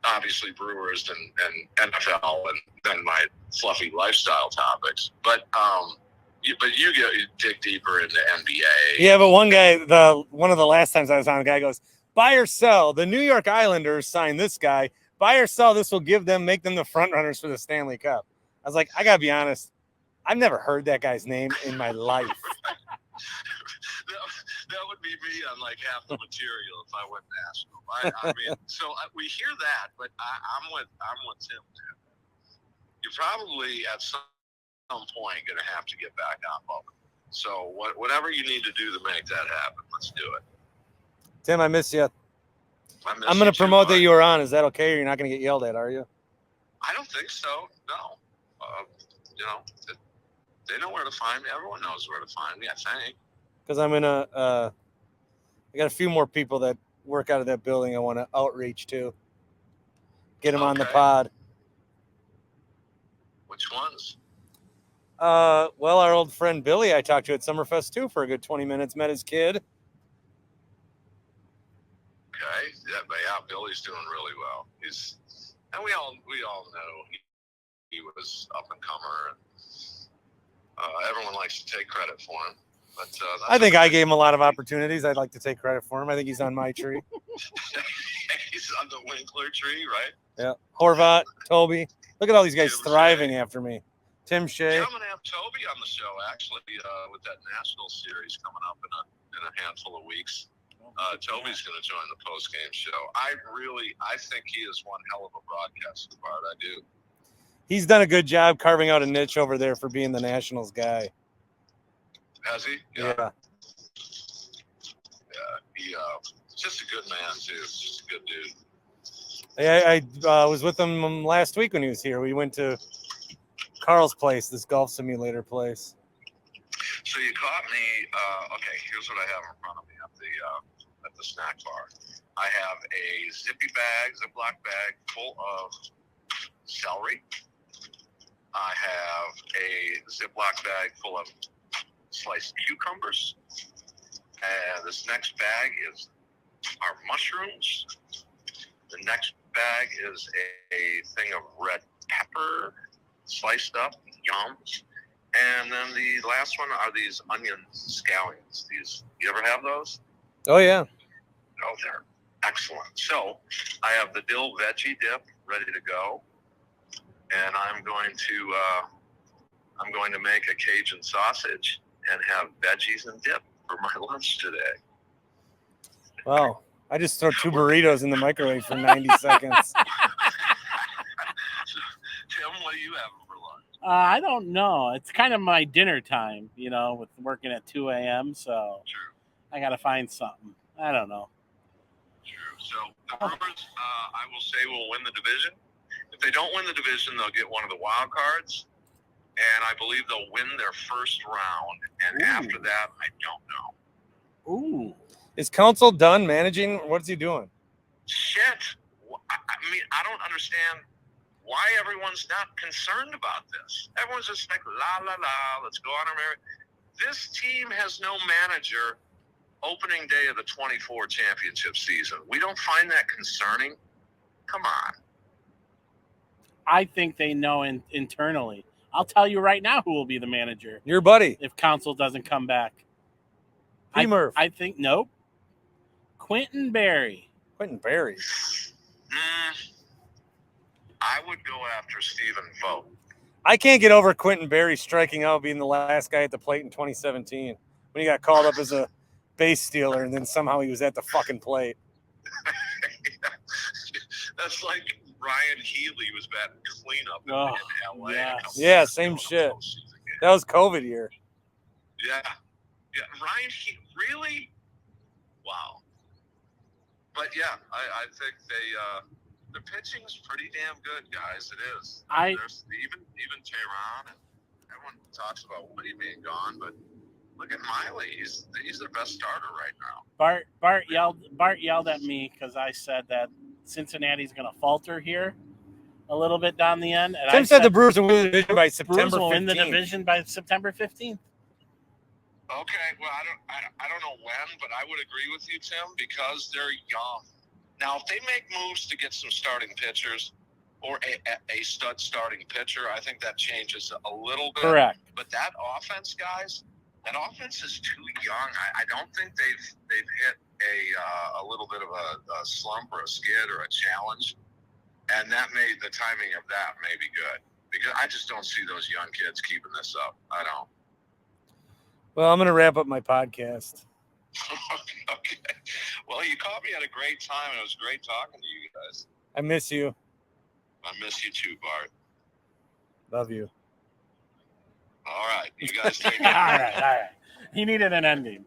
Speaker 4: obviously, Brewers and NFL and then my fluffy lifestyle topics. But you dig deeper into NBA.
Speaker 2: Yeah, but one of the last times I was on, the guy goes, buy or sell. The New York Islanders signed this guy. Buy or sell. This will make them the front runners for the Stanley Cup. I was like, I gotta be honest. I've never heard that guy's name in my life.
Speaker 4: That would be me on like half the material if I went national. So we hear that, but I'm with Tim. You're probably at some point going to have to get back on both. So whatever you need to do to make that happen, let's do it.
Speaker 2: Tim, I miss you. I'm going to promote that you were on. Is that okay? Or you're not going to get yelled at, are you?
Speaker 4: I don't think so. No. They know where to find me. Everyone knows where to find me, I think.
Speaker 2: Because I'm going to I got a few more people that work out of that building I want to outreach to. Get them on the pod.
Speaker 4: Which ones?
Speaker 2: Well, our old friend Billy I talked to at Summerfest too for a good 20 minutes. Met his kid.
Speaker 4: Okay. Yeah, Billy's doing really well. And we all know he was up and comer, and everyone likes to take credit for him. But
Speaker 2: I think I gave him a lot of opportunities. I'd like to take credit for him. I think he's on my tree.
Speaker 4: He's on the Winkler tree, right?
Speaker 2: Yeah. Horvat, Toby. Look at all these guys thriving after me. Tim Shea.
Speaker 4: Yeah, I'm going to have Toby on the show, actually, with that national series coming up in a handful of weeks. Toby's going to join the post-game show. I think he is one hell of a broadcaster, Bart. I do.
Speaker 2: He's done a good job carving out a niche over there for being the Nationals guy.
Speaker 4: Has he?
Speaker 2: Yeah.
Speaker 4: Yeah. He's just a good man, too. Just a good dude.
Speaker 2: I was with him last week when he was here. We went to Carl's place, this golf simulator place.
Speaker 4: So you caught me. Okay, here's what I have in front of me at the snack bar. I have a Ziploc bag full of celery. I have a Ziploc bag full of sliced cucumbers. And this next bag is our mushrooms. The next bag is a thing of red pepper sliced up, yums. And then the last one are these onion scallions. You ever have those?
Speaker 2: Oh, yeah.
Speaker 4: Oh, they're excellent. So I have the dill veggie dip ready to go. And I'm going to make a Cajun sausage and have veggies and dip for my lunch today.
Speaker 2: Wow. I just throw 2 burritos in the microwave for 90 seconds.
Speaker 4: Tim, what are you having for lunch?
Speaker 1: I don't know. It's kind of my dinner time, with working at 2 a.m. So
Speaker 4: True.
Speaker 1: I got to find something. I don't know.
Speaker 4: True. So the Brewers, I will say, will win the division. If they don't win the division, they'll get one of the wild cards. And I believe they'll win their first round. And after that, I don't know.
Speaker 1: Ooh.
Speaker 2: Is Council done managing? What's he doing?
Speaker 4: Shit. I mean, I don't understand why everyone's not concerned about this. Everyone's just like, la, la, la, let's go on our merry. This team has no manager opening day of the 24 championship season. We don't find that concerning? Come on.
Speaker 1: I think they know internally. I'll tell you right now who will be the manager.
Speaker 2: Your buddy.
Speaker 1: If Council doesn't come back.
Speaker 2: Murph.
Speaker 1: I think, nope. Quentin Berry.
Speaker 2: Quentin Berry.
Speaker 4: I would go after Stephen Vogt.
Speaker 2: I can't get over Quentin Berry striking out, being the last guy at the plate in 2017 when he got called up as a base stealer, and then somehow he was at the fucking plate.
Speaker 4: That's like Ryan Healy was batting cleanup in LA.
Speaker 2: Yeah, same shit. That was COVID year.
Speaker 4: Yeah. Ryan Healy, really? Wow. But yeah, I think the pitching's pretty damn good, guys. It is. There's even Tehran, and everyone talks about Woody being gone, but look at Miley. He's their best starter right now.
Speaker 1: Bart yelled at me because I said that Cincinnati's going to falter here. a little bit down the end. And
Speaker 2: Tim said the Brewers will win the division by
Speaker 1: Brewers
Speaker 2: September
Speaker 1: will
Speaker 2: 15th.
Speaker 1: win the division by September 15th.
Speaker 4: Okay, well, I don't know when, but I would agree with you, Tim, because they're young. Now, if they make moves to get some starting pitchers or a stud starting pitcher, I think that changes a little bit.
Speaker 1: Correct.
Speaker 4: But that offense, guys, that offense is too young. I don't think they've hit a little bit of a slump or a skid or a challenge, and the timing of that may be good because I just don't see those young kids keeping this up. I don't.
Speaker 2: Well, I'm going to wrap up my podcast.
Speaker 4: Okay. Well, you caught me at a great time, and it was great talking to you guys.
Speaker 2: I miss you.
Speaker 4: I miss you too, Bart.
Speaker 2: Love you.
Speaker 4: All right. You guys take
Speaker 1: All
Speaker 4: it.
Speaker 1: right. He needed an ending.